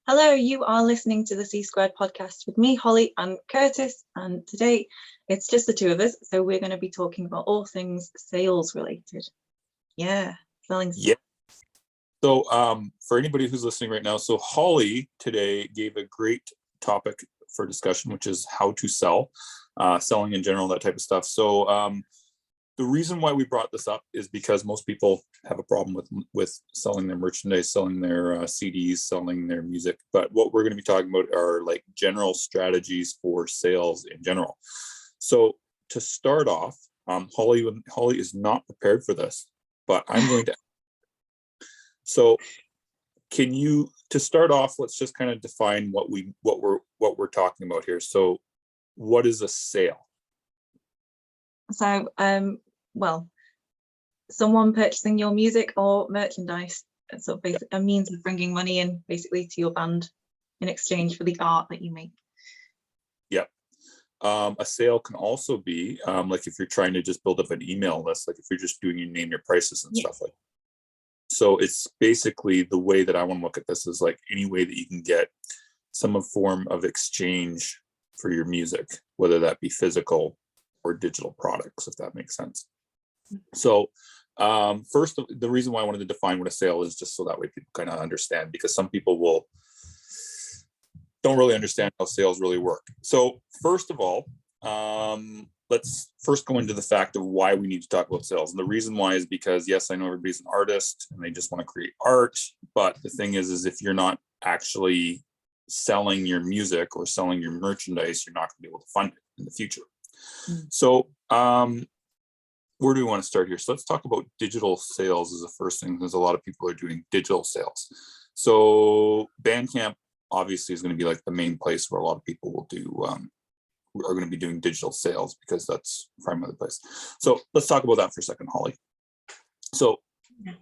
Hello, you are listening to the C Squared podcast with me, Holly, and Curtis, and today it's just the two of us, so we're going to be talking about all things sales related. Yeah, selling stuff. Yeah. So for anybody who's listening right now, so Holly today gave a great topic for discussion, which is how to sell, selling in general, that type of stuff. So the reason why we brought this up is because most people have a problem with selling their merchandise, selling their CDs, selling their music. But what we're going to be talking about are like general strategies for sales in general. So to start off, Holly is not prepared for this, but I'm going to. So can you, to start off, let's just kind of define what we're talking about here. So what is a sale? So, well, someone purchasing your music or merchandise, so basically a means of bringing money in basically to your band in exchange for the art that you make. Yep. A sale can also be like if you're trying to just build up an email list, like if you're just doing your name your prices and stuff like that. So it's basically the way that I want to look at this is like any way that you can get some form of exchange for your music, whether that be physical or digital products, if that makes sense. So first, the reason why I wanted to define what a sale is just so that way people kind of understand, because some people don't really understand how sales really work. So first of all, let's first go into the fact of why we need to talk about sales. And the reason why is because, yes, I know everybody's an artist and they just want to create art. But the thing is if you're not actually selling your music or selling your merchandise, you're not going to be able to fund it in the future. So where do we want to start here? So let's talk about digital sales as the first thing, because a lot of people are doing digital sales. So Bandcamp obviously is going to be like the main place where a lot of people will do are going to be doing digital sales, because that's the primary place. So let's talk about that for a second, Holly. So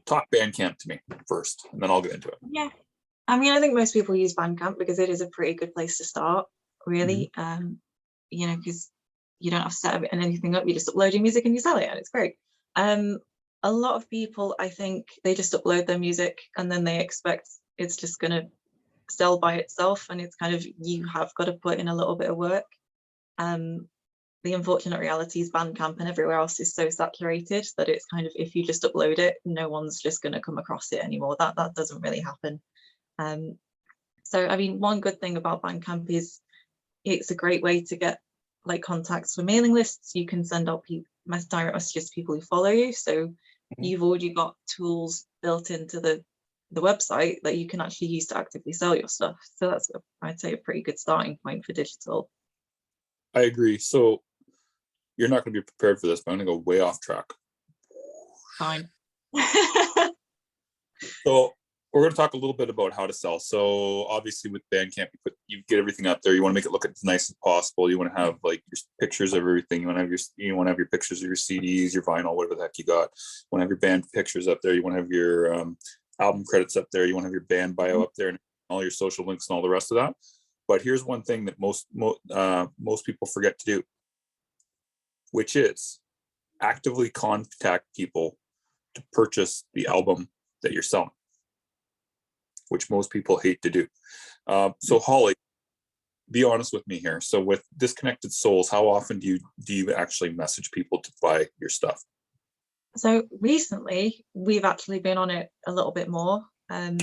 talk Bandcamp to me first, and then I'll get into it. Yeah, I mean, I think most people use Bandcamp because it is a pretty good place to start, really. You know, because you don't have to set anything up, you just upload your music and you sell it, and it's great. A lot of people, I think, they just upload their music and then they expect it's just going to sell by itself, and it's kind of, you have got to put in a little bit of work. The unfortunate reality is Bandcamp and everywhere else is so saturated that it's kind of, if you just upload it, no one's just going to come across it anymore. That doesn't really happen. So I mean, one good thing about Bandcamp is it's a great way to get like contacts for mailing lists. You can send out direct messages to people who follow you, so you've already got tools built into the website that you can actually use to actively sell your stuff. So that's, I'd say, a pretty good starting point for digital. I agree. So you're not going to be prepared for this, but I'm going to go way off track. Fine. So we're going to talk a little bit about how to sell. So obviously with Bandcamp, you get everything up there. You want to make it look as nice as possible. You want to have like your pictures of everything. You want to have your pictures of your CDs, your vinyl, whatever the heck you got. You want to have your band pictures up there. You want to have your album credits up there. You want to have your band bio up there, and all your social links and all the rest of that. But here's one thing that most people forget to do, which is actively contact people to purchase the album that you're selling, which most people hate to do. So Holly, be honest with me here. So with Disconnected Souls, how often do you actually message people to buy your stuff? So recently we've actually been on it a little bit more. I'm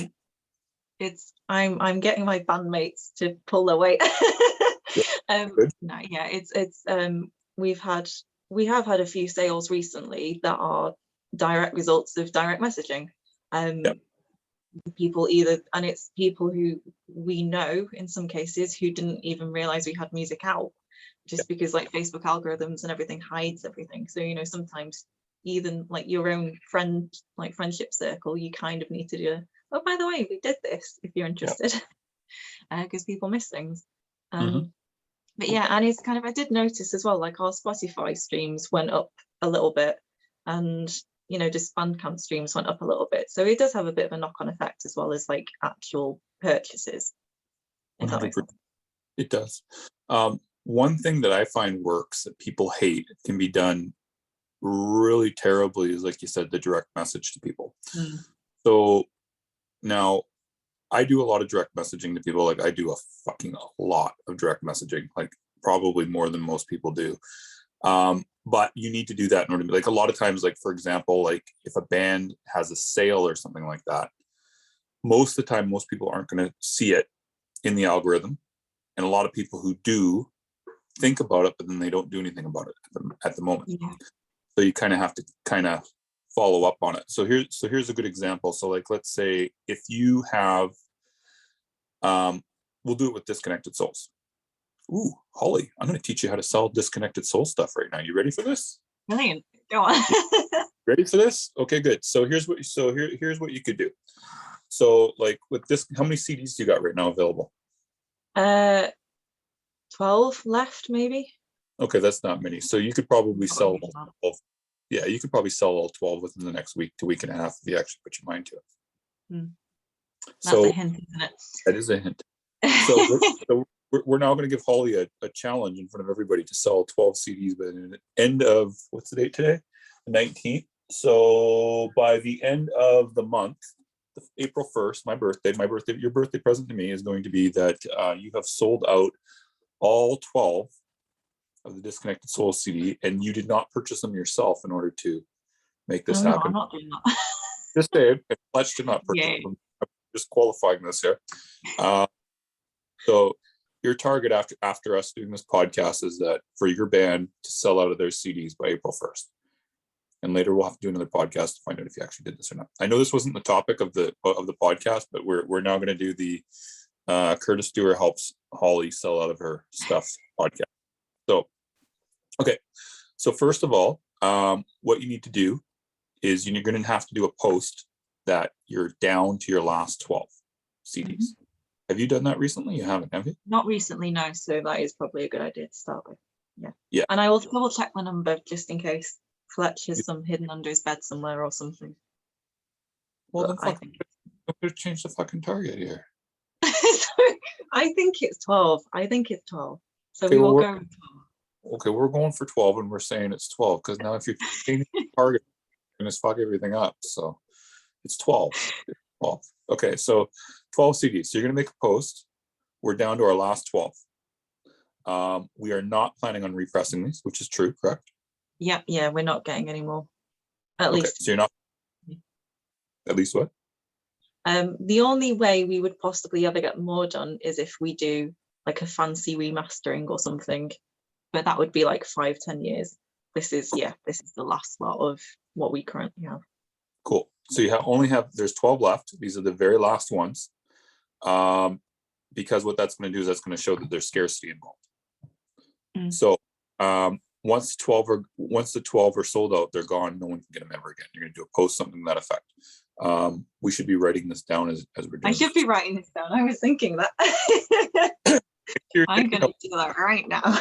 getting my bandmates to pull their weight. We have had a few sales recently that are direct results of direct messaging. People it's people who we know in some cases who didn't even realize we had music out, just because like Facebook algorithms and everything hides everything. So, you know, sometimes even like your own friendship circle, you kind of need to do oh, by the way, we did this, if you're interested, because people miss things. But yeah, and it's kind of, I did notice as well, like our Spotify streams went up a little bit, and you know, just Bandcamp streams went up a little bit. So it does have a bit of a knock-on effect as well as like actual purchases. It does. One thing that I find works that people hate, can be done really terribly, is like you said, the direct message to people. So now I do a lot of direct messaging to people. Like I do a fucking lot of direct messaging, like probably more than most people do. But you need to do that in order to, like, a lot of times, like, for example, like if a band has a sale or something like that, most of the time, most people aren't going to see it in the algorithm. And a lot of people who do think about it, but then they don't do anything about it at the moment. Yeah. So you kind of have to kind of follow up on it. So here's a good example. So like, let's say if you have, we'll do it with Disconnected Souls. Ooh, Holly, I'm going to teach you how to sell Disconnected Soul stuff right now. You ready for this? Brilliant. Go on. Ready for this? Okay, good. So here's what you could do. So like with this, how many CDs do you got right now available? 12 left, maybe. Okay, that's not many. So you could probably sell Not. all 12. Yeah, you could probably sell all 12 within the next week to week and a half if you actually put your mind to it. That's a hint, isn't it? That is a hint. So we're now going to give Holly a challenge in front of everybody to sell 12 CDs by the end of, what's the date today? The 19th. So by the end of the month, April 1st, your birthday present to me is going to be that you have sold out all 12 of the Disconnected Soul CD, and you did not purchase them yourself in order to make this happen. No, I'm not doing that. Just say it. Pledge to not purchase them. I'm just qualifying this here. So your target after us doing this podcast is that for your band to sell out of their CDs by April 1st. And later we'll have to do another podcast to find out if you actually did this or not. I know this wasn't the topic of the podcast, but we're now going to do the Curtis Stewart helps Holly sell out of her stuff podcast. So, okay. So first of all, what you need to do is you're going to have to do a post that you're down to your last 12 CDs. Mm-hmm. Have you done that recently? You haven't, have you? Not recently, no. So that is probably a good idea to start with. Yeah. Yeah. And I will double check the number just in case Fletch is some hidden under his bed somewhere or something. Well, then I'm going to change the fucking target here. I think it's 12. So okay, we will go with 12. Okay, we're going for 12 and we're saying it's 12 because now if you're changing the target, you're going to fuck everything up. So it's 12. 12. Okay, so 12 CDs. So you're going to make a post. We're down to our last 12. We are not planning on repressing these, which is true, correct? Yeah, we're not getting any more. At least. So you're not. At least what? The only way we would possibly ever get more done is if we do like a fancy remastering or something, but that would be like 5-10 years. This is the last lot of what we currently have. Cool. So you there's 12 left. These are the very last ones. Because what that's going to do is that's going to show that there's scarcity involved. So once the 12 are sold out, they're gone. No one can get them ever again. You're going to do a post, something to that effect. We should be writing this down as we're doing. I should be writing this down. I was thinking that. I'm going to do that right now.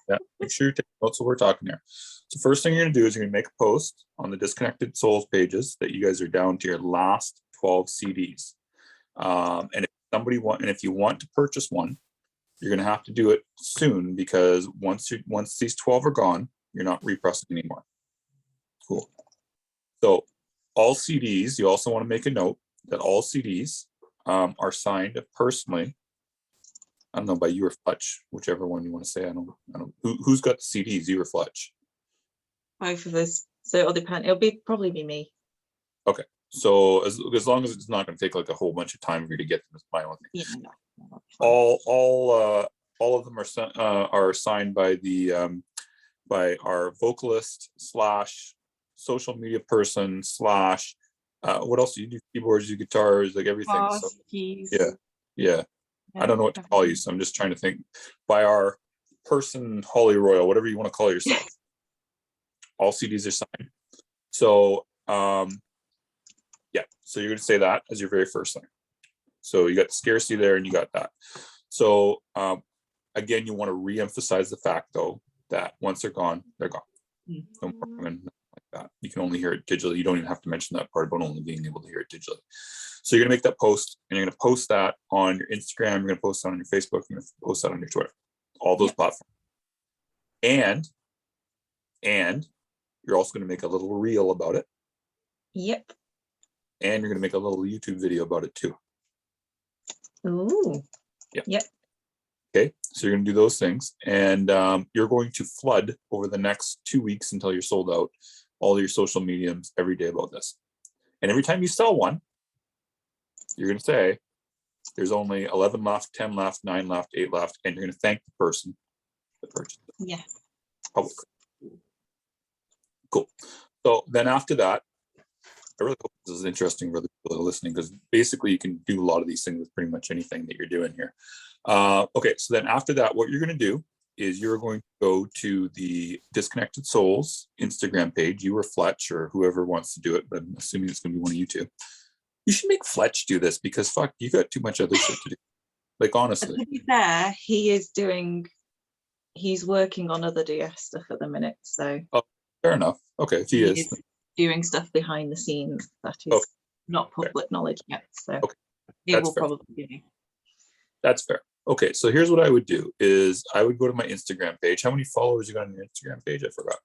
Yeah, make sure you take notes while we're talking here. So first thing you're going to do is you're going to make a post on the Disconnected Souls pages that you guys are down to your last 12 CDs. And if you want to purchase one, you're going to have to do it soon because once these 12 are gone, you're not repressing anymore. Cool. So all CDs, you also want to make a note that all CDs are signed personally. I don't know, by you or Fletch, whichever one you want to say. I don't. Who's got the CDs? You or Fletch? Both of us. So it'll depend. Probably be me. Okay. So as long as it's not going to take like a whole bunch of time for you to get them, it's my own thing. Yeah. No, all of them are signed by by our vocalist / social media person / what else do you do? Keyboards, you guitars, like everything. So, keys. Yeah. I don't know what to call you, so I'm just trying to think. By our person, Holly Royal, whatever you want to call yourself. All CDs are signed. So so you're going to say that as your very first thing. So you got the scarcity there and you got that. So again, you want to re-emphasize the fact though that once they're gone, they're gone. No more like that. You can only hear it digitally. You don't even have to mention that part about only being able to hear it digitally. So you're going to make that post and you're going to post that on your Instagram, you're going to post that on your Facebook, you're going to post that on your Twitter, all those platforms. And you're also going to make a little reel about it. Yep. And you're going to make a little YouTube video about it too. Ooh. Yeah. Yep. Okay, so you're going to do those things, and you're going to flood over the next 2 weeks until you're sold out all your social mediums every day about this. And every time you sell one, you're going to say, there's only 11 left, 10 left, 9 left, 8 left, and you're going to thank the person that purchased it. Yes. Publicly. Cool. So then after that, I really hope this is interesting for the people that are listening, because basically you can do a lot of these things with pretty much anything that you're doing here. Okay, so then after that, what you're going to do is you're going to go to the Disconnected Souls Instagram page. You or Fletch or whoever wants to do it, but I'm assuming it's going to be one of you two. You should make Fletch do this, because fuck, you got too much other shit to do. Like, honestly. To be fair, he's working on other DS stuff at the minute, so. Oh, fair enough. Okay, if he is doing stuff behind the scenes that is not public knowledge yet, so it will probably be. That's fair. Okay, so here's what I would do is I would go to my Instagram page. How many followers you got on your Instagram page? I forgot.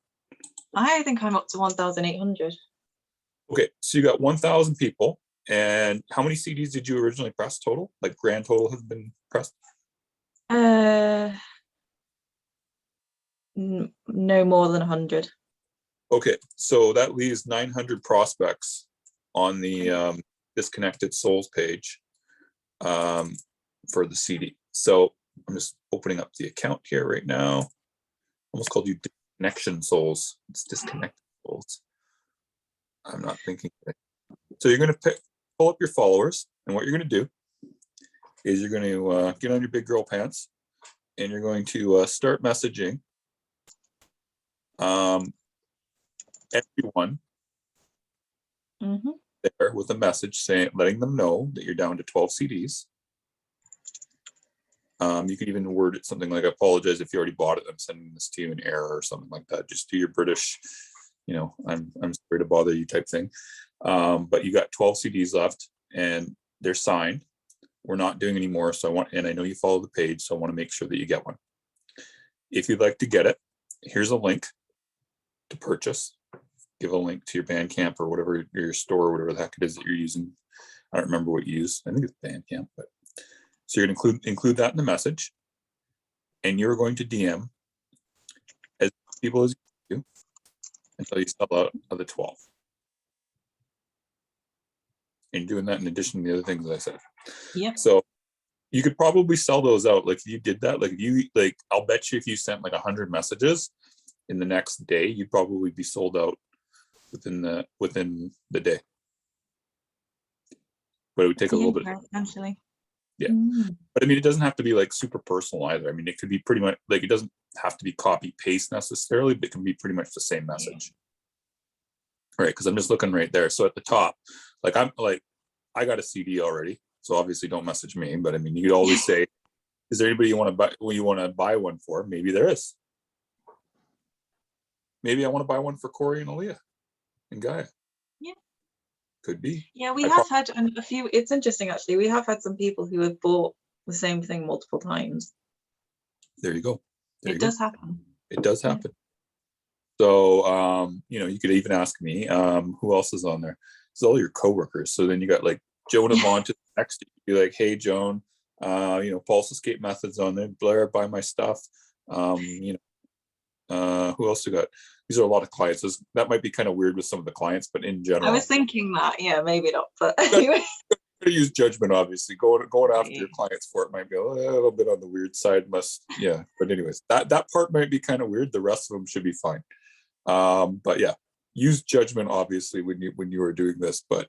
I think I'm up to 1,800. Okay, so you got 1,000 people. And how many CDs did you originally press total? Like grand total have been pressed? No more than 100. Okay, so that leaves 900 prospects on the Disconnected Souls page for the CD. So I'm just opening up the account here right now. Almost called you Disconnection Souls. It's Disconnected Souls. I'm not thinking. So you're going to pull up your followers, and what you're going to do is you're going to get on your big girl pants, and you're going to start messaging everyone there with a message saying, letting them know that you're down to 12 CDs. You could even word it something like, I apologize if you already bought it. I'm sending this to you in error or something like that. Just do your British, I'm sorry to bother you type thing. But you got 12 CDs left and they're signed. We're not doing any more. So and I know you follow the page, so I want to make sure that you get one. If you'd like to get it, here's a link to purchase. Give a link to your Bandcamp or whatever, your store or whatever the heck it is that you're using. I don't remember what you use. I think it's Bandcamp, but so you're going to include that in the message, and you're going to DM as many people as you do until you sell out of the 12. And doing that in addition to the other things I said. Yeah. So you could probably sell those out. Like if you did that, I'll bet you if you sent like 100 messages in the next day, you'd probably be sold out within the day. But it would take a little bit. Essentially. Yeah. But I mean, it doesn't have to be like super personal either. I mean, it could be pretty much like, it doesn't have to be copy paste necessarily, but it can be pretty much the same message. All right. Because I'm just looking right there. So at the top, I got a CD already. So obviously don't message me, but I mean, you could always say, is there anybody you want to buy one for? Maybe there is. Maybe I want to buy one for Corey and Aaliyah and Gaia. Yeah. Could be. Yeah, we have had a few. It's interesting, actually. We have had some people who have bought the same thing multiple times. There you go. It does happen. It does happen. So, you could even ask me, who else is on there? It's all your coworkers. So then you got like Jonah Montes next. You'd be like, hey, Joan, Pulse Escape Methods on there. Blair, buy my stuff. Who else you got? These are a lot of clients. That might be kind of weird with some of the clients, but in general, I was thinking that, yeah, maybe not, but anyway. To use judgment, obviously. Going after your clients for it might be a little bit on the weird side. But anyways, that part might be kind of weird. The rest of them should be fine. But yeah, use judgment obviously when you are doing this. But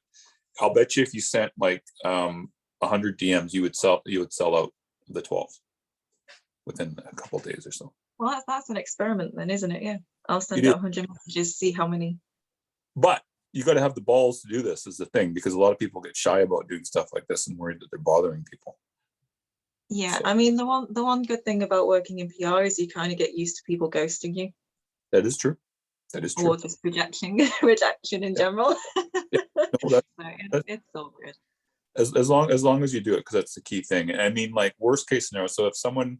I'll bet you if you sent like 100 DMs, you would sell out the 12 within a couple of days or so. Well, that's an experiment then, isn't it? Yeah, I'll send out 100 messages, see how many. But you got to have the balls to do this, is the thing, because a lot of people get shy about doing stuff like this and worried that they're bothering people. Yeah, so. I mean, the one good thing about working in PR is you kind of get used to people ghosting you. That is true. Or just rejection in general. No, it's all good. As long as you do it, because that's the key thing. I mean, like worst case scenario. So if someone,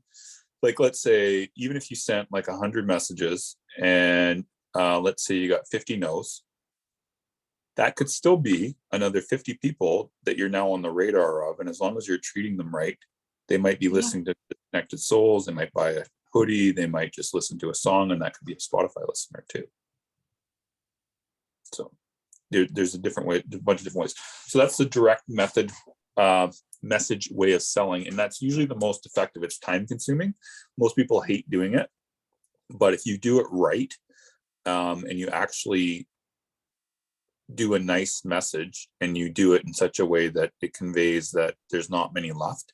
like let's say, even if you sent like 100 messages and let's say you got 50 no's, that could still be another 50 people that you're now on the radar of. And as long as you're treating them right, they might be listening to Disconnected Souls, they might buy a hoodie, they might just listen to a song, and that could be a Spotify listener too. So there's a different way, a bunch of different ways. So that's the direct method, message way of selling. And that's usually the most effective. It's time consuming. Most people hate doing it, but if you do it right, and you actually do a nice message and you do it in such a way that it conveys that there's not many left,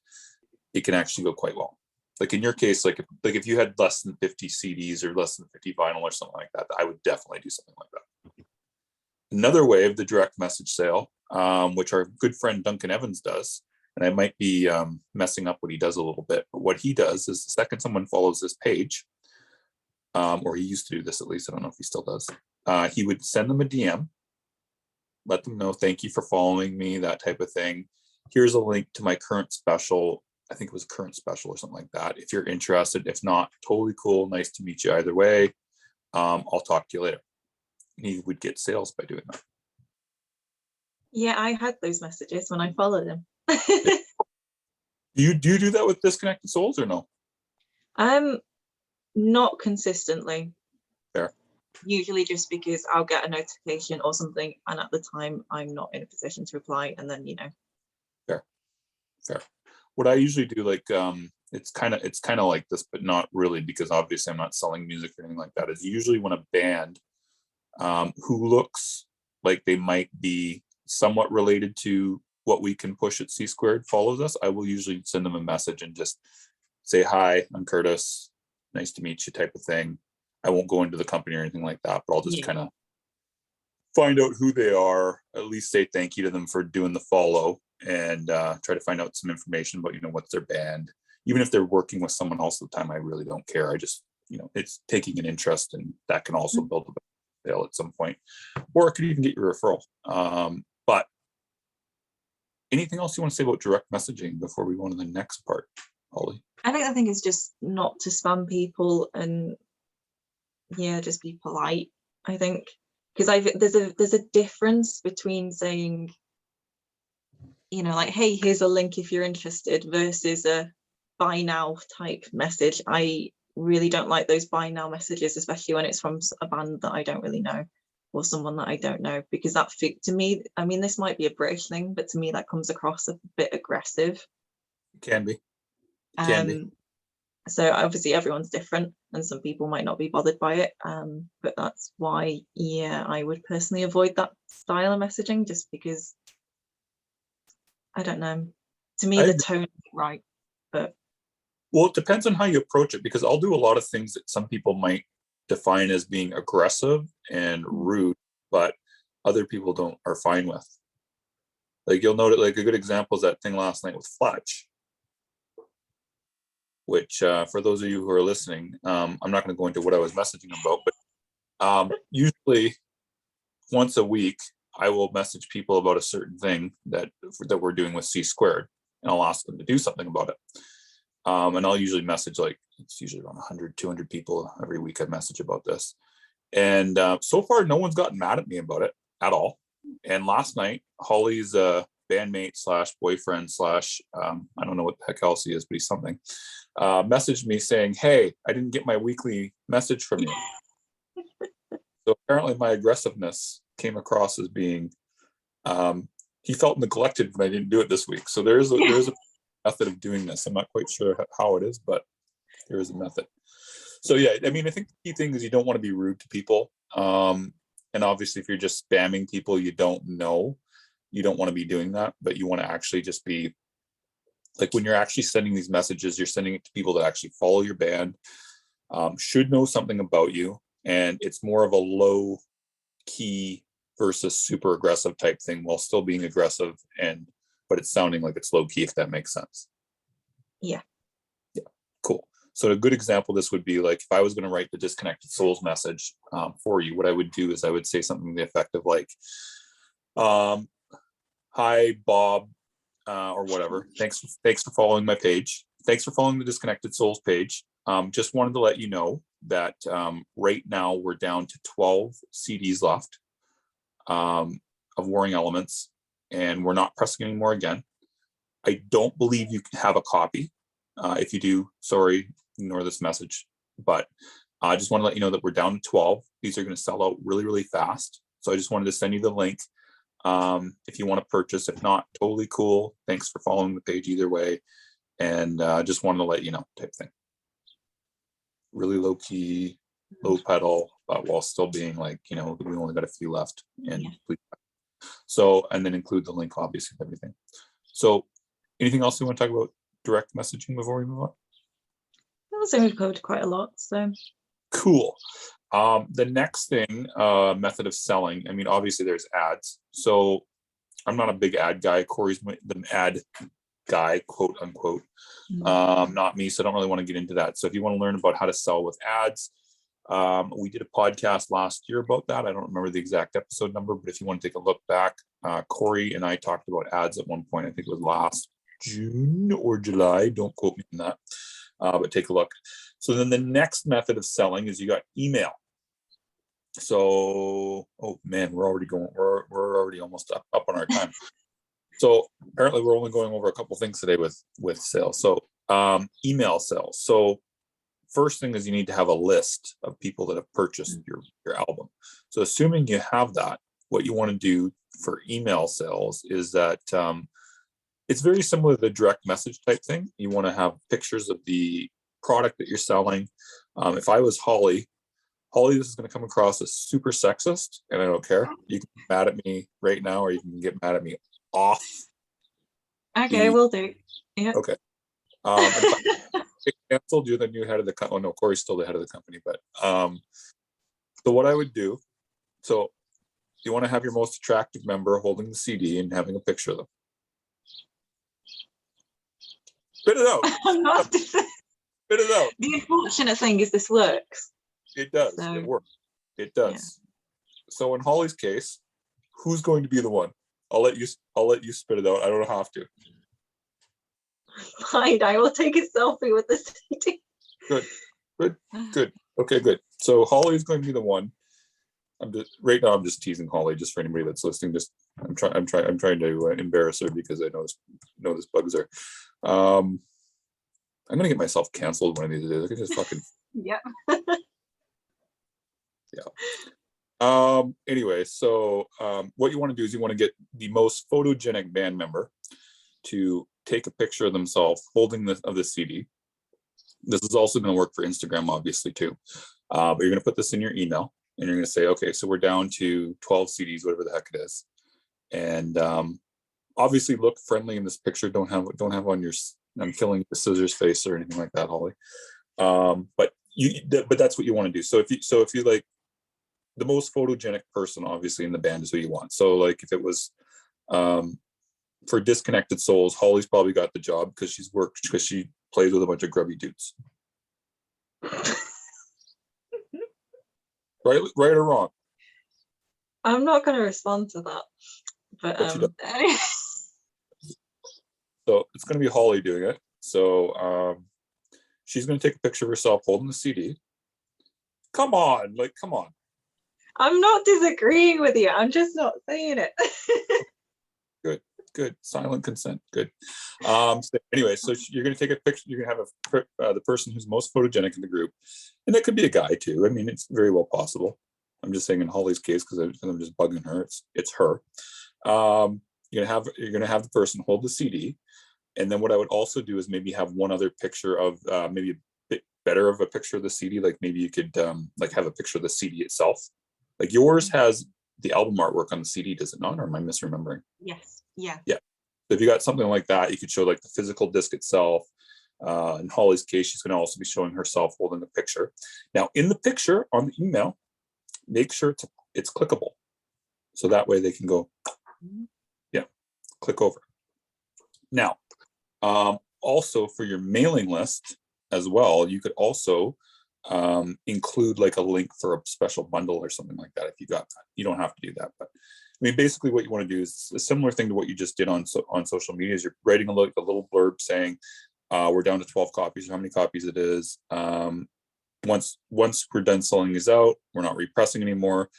it can actually go quite well. Like in your case, like if you had less than 50 CDs or less than 50 vinyl or something like that, I would definitely do something like that. Another way of the direct message sale, which our good friend Duncan Evans does, and I might be messing up what he does a little bit, but what he does is the second someone follows this page, or he used to do this at least, I don't know if he still does, he would send them a DM, let them know, thank you for following me, that type of thing. Here's a link to my current special. I think it was a current special or something like that. If you're interested, if not, totally cool. Nice to meet you either way. I'll talk to you later. And he would get sales by doing that. Yeah, I had those messages when I followed them. Do you do that with Disconnected Souls or no? Not consistently. Fair. Usually just because I'll get a notification or something, and at the time I'm not in a position to reply, and then Fair. What I usually do, like it's kind of like this, but not really, because obviously I'm not selling music or anything like that, is usually when a band who looks like they might be somewhat related to what we can push at C Squared follows us, I will usually send them a message and just say, hi, I'm Curtis, nice to meet you, type of thing. I won't go into the company or anything like that, but I'll just kind of find out who they are, at least say thank you to them for doing the follow, and try to find out some information about, what's their band. Even if they're working with someone else at the time, I really don't care. I just, it's taking an interest, and that can also build a sale at some point, or it could even get your referral. But anything else you want to say about direct messaging before we go on to the next part, Holly? I think the thing is just not to spam people, and just be polite, I think, because there's a difference between saying, like, hey, here's a link if you're interested, versus a buy now type message. I really don't like those buy now messages, especially when it's from a band that I don't really know or someone that I don't know, because that, to me, I mean, this might be a British thing, but to me that comes across a bit aggressive. It can be. So obviously everyone's different, and some people might not be bothered by it, but that's why I would personally avoid that style of messaging, just because I don't know, to me the tone isn't right. But well, it depends on how you approach it, because I'll do a lot of things that some people might define as being aggressive and rude, but other people are fine with. Like, you'll note it, like a good example is that thing last night with Fletch, which for those of you who are listening, I'm not going to go into what I was messaging about, but usually once a week I will message people about a certain thing that we're doing with C Squared, and I'll ask them to do something about it. And I'll usually message, like, it's usually around 100, 200 people every week I message about this. And so far, no one's gotten mad at me about it at all. And last night, Holly's bandmate / boyfriend / I don't know what the heck else he is, but he's something, messaged me saying, hey, I didn't get my weekly message from you. So apparently my aggressiveness came across as being, he felt neglected when I didn't do it this week. So there's a method of doing this. I'm not quite sure how it is, but there is a method. So I mean, I think the key thing is you don't want to be rude to people. And obviously if you're just spamming people you don't know, you don't want to be doing that, but you want to actually just be like, when you're actually sending these messages, you're sending it to people that actually follow your band, should know something about you, and it's more of a low key versus super aggressive type thing, while still being aggressive, but it's sounding like it's low key, if that makes sense. Yeah, cool. So a good example of this would be, like, if I was going to write the Disconnected Souls message for you, what I would do is I would say something to the effect of, like, hi Bob, or whatever, thanks for following my page, thanks for following the Disconnected Souls page. Just wanted to let you know that right now we're down to 12 CDs left. of Warring Elements, and we're not pressing anymore again. I don't believe you have a copy. If you do, sorry, ignore this message. But I just want to let you know that we're down to 12. These are going to sell out really, really fast. So I just wanted to send you the link if you want to purchase. If not, totally cool. Thanks for following the page either way. And just wanted to let you know, type thing. Really low key, low pedal, but while still being like, we only got a few left. And so, and then include the link, obviously, and everything. So anything else you want to talk about direct messaging before we move on? I think we've covered quite a lot. So cool. The next thing, method of selling, I mean, obviously there's ads. So I'm not a big ad guy. Corey's the ad guy, quote unquote. Not me, so I don't really want to get into that. So if you want to learn about how to sell with ads, we did a podcast last year about that. I don't remember the exact episode number, but if you want to take a look back, Corey and I talked about ads at one point. I think it was last June or July. Don't quote me on that, but take a look. So then the next method of selling is you got email. So, oh man, we're already almost up on our time. So apparently we're only going over a couple things today with sales. So email sales. So first thing is you need to have a list of people that have purchased your album. So assuming you have that, what you want to do for email sales is that it's very similar to the direct message type thing. You want to have pictures of the product that you're selling. If I was Holly, this is going to come across as super sexist, and I don't care. You can get mad at me right now, or you can get mad at me off. Okay, we'll do. Yeah. Okay. If I get canceled, you're the new head of the company. Oh no, Corey's still the head of the company. But so what I would do, so you want to have your most attractive member holding the CD and having a picture of them. Spit it out. I'm not. Spit it out. The unfortunate thing is this works. It does. So, it works. It does. Yeah. So in Holly's case, who's going to be the one? I'll let you spit it out. I don't have to. Fine, I will take a selfie with the CD. Good. Okay, good. So Holly is going to be the one. Right now I'm just teasing Holly, just for anybody that's listening. I'm trying to embarrass her because I know this bugs her. I'm gonna get myself canceled one of these days. I can just fucking yeah. Anyway, so what you want to do is you want to get the most photogenic band member to take a picture of themselves holding the CD. This is also going to work for Instagram, obviously, too. But you're going to put this in your email, and you're going to say, okay, so we're down to 12 CDs, whatever the heck it is. And obviously look friendly in this picture. Don't have on your, I'm killing the scissors face or anything like that, Holly. But that's what you want to do. So if you like, the most photogenic person obviously in the band is who you want. So like if it was for Disconnected Souls, Holly's probably got the job because she plays with a bunch of grubby dudes. right or wrong? I'm not going to respond to that. But anyway. So it's going to be Holly doing it. So she's going to take a picture of herself holding the CD. Come on. I'm not disagreeing with you. I'm just not saying it. Good. Silent consent. Good. So anyway, so you're going to take a picture. You're going to have the person who's most photogenic in the group, and that could be a guy too. I mean, it's very well possible. I'm just saying in Holly's case because I'm just bugging her. It's her. You're going to have the person hold the CD, and then what I would also do is maybe have one other picture of maybe a bit better of a picture of the CD. Like maybe you could like have a picture of the CD itself. Like yours has the album artwork on the CD, does it not? Or am I misremembering? Yes. Yeah. Yeah. So if you got something like that, you could show like the physical disc itself. In Holly's case, she's going to also be showing herself holding the picture. Now, in the picture on the email, make sure it's clickable. So that way they can go, click over. Now, also for your mailing list as well, you could also include like a link for a special bundle or something like that if you got that. You don't have to do that, but I mean basically what you want to do is a similar thing to what you just did on social media. Is you're writing a little blurb saying we're down to 12 copies or how many copies it is. Once we're done selling these out, we're not repressing anymore.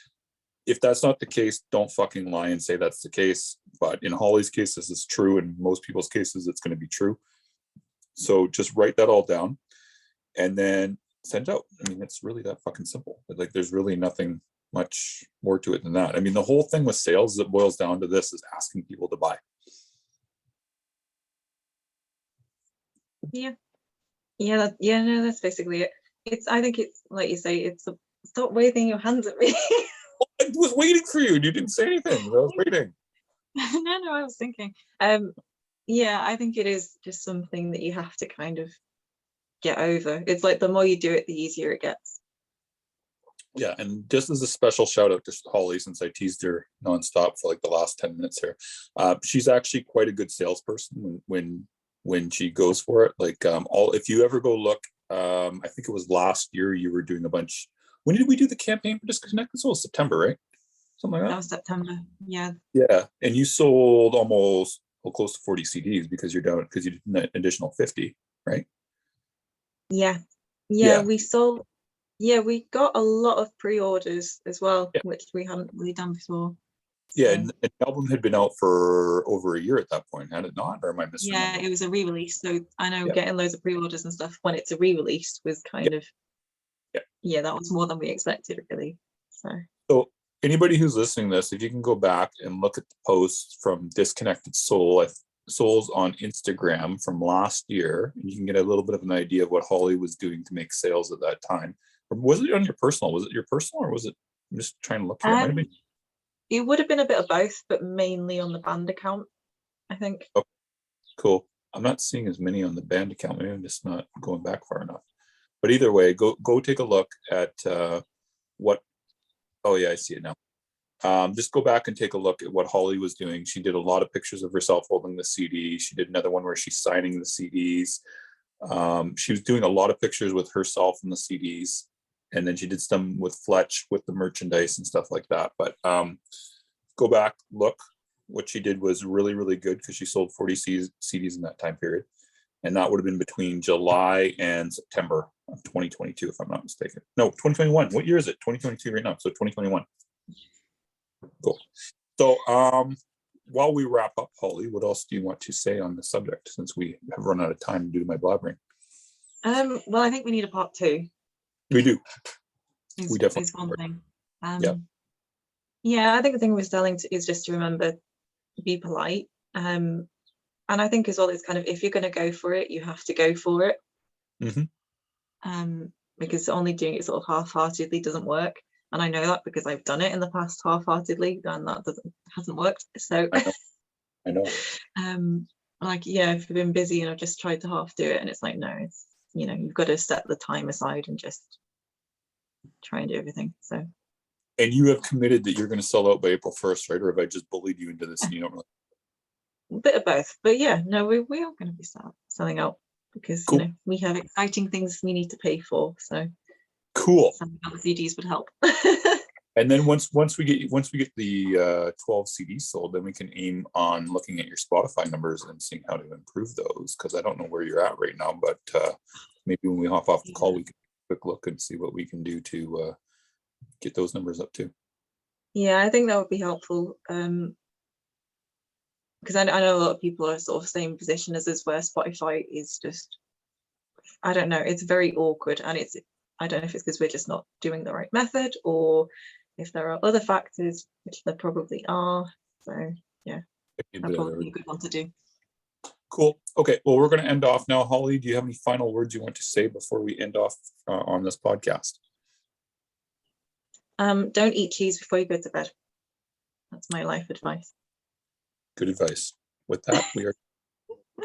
if that's not the case, don't fucking lie and say that's the case. But in Holly's case, this is true. In most people's cases, it's going to be true. So just write that all down and then send out. I mean, it's really that fucking simple. Like, there's really nothing much more to it than that. I mean, the whole thing with sales that boils down to this is asking people to buy. Yeah. No, that's basically it. I think it's like you say, stop waving your hands at me. I was waiting for you. You didn't say anything. I was waiting. No, I was thinking. Yeah, I think it is just something that you have to kind of get over. It's like the more you do it, the easier it gets. Yeah, and just as a special shout out to Holly, since I teased her nonstop for like the last 10 minutes here, she's actually quite a good salesperson when she goes for it. Like, if you ever go look, I think it was last year you were doing a bunch. When did we do the campaign for Disconnected? So it was September, right? Something like that. That was September. Yeah. Yeah, and you sold almost close to 40 CDs because you did an additional 50, right? Yeah. Yeah. We sold. Yeah, we got a lot of pre-orders as well, Yeah. which we hadn't really done before. Yeah, and the album had been out for over a year at that point, had it not? Or am I missing? Yeah, it was a re-release. So I know getting loads of pre-orders and stuff when it's a re-release was kind of, that was more than we expected, really. So anybody who's listening to this, if you can go back and look at the posts from Disconnected Souls on Instagram from last year, and you can get a little bit of an idea of what Holly was doing to make sales at that time. Or was it on your personal? Was it your personal, or was it? I'm just trying to look here. It might have been. It would have been a bit of both, but mainly on the band account, I think. Oh, cool. I'm not seeing as many on the band account. Maybe I'm just not going back far enough. But either way, go take a look at what. Oh yeah, I see it now. Just go back and take a look at what Holly was doing. She did a lot of pictures of herself holding the CD. She did another one where she's signing the CDs. She was doing a lot of pictures with herself and the CDs. And then she did some with Fletch with the merchandise and stuff like that. But go back, look. What she did was really, really good because she sold 40 CDs in that time period. And that would have been between July and September of 2022, if I'm not mistaken. No, 2021. What year is it? 2022 right now. So 2021. Cool. So while we wrap up, Holly, what else do you want to say on the subject, since we have run out of time due to my blabbering? Well, I think we need a part 2. We do. We definitely is one thing. I think the thing we're selling is just to remember, be polite. And I think as well, it's kind of, if you're going to go for it, you have to go for it. Mm-hmm. Because only doing it sort of half-heartedly doesn't work. And I know that because I've done it in the past half-heartedly, and that hasn't worked. So I know. If you've been busy and I've just tried to half do it, and it's like, no, it's, you've got to set the time aside and just try and do everything. So. And you have committed that you're going to sell out by April 1st, right? Or have I just bullied you into this and you don't really? A bit of both, but we are going to be selling out because cool. We have exciting things we need to pay for. So cool. Some CDs would help. And then once we get the 12 CDs sold, then we can aim on looking at your Spotify numbers and seeing how to improve those. Because I don't know where you're at right now, but maybe when we hop off the call, we can take a quick look and see what we can do to get those numbers up too. Yeah, I think that would be helpful. Because I know a lot of people are sort of same position as us, where Spotify is just, I don't know, it's very awkward, and I don't know if it's because we're just not doing the right method, or if there are other factors, which there probably are. So yeah, that'd probably be a good one to do. Cool. Okay, well, we're going to end off now. Holly, do you have any final words you want to say before we end off on this podcast? Don't eat cheese before you go to bed. That's my life advice. Good advice. With that, we are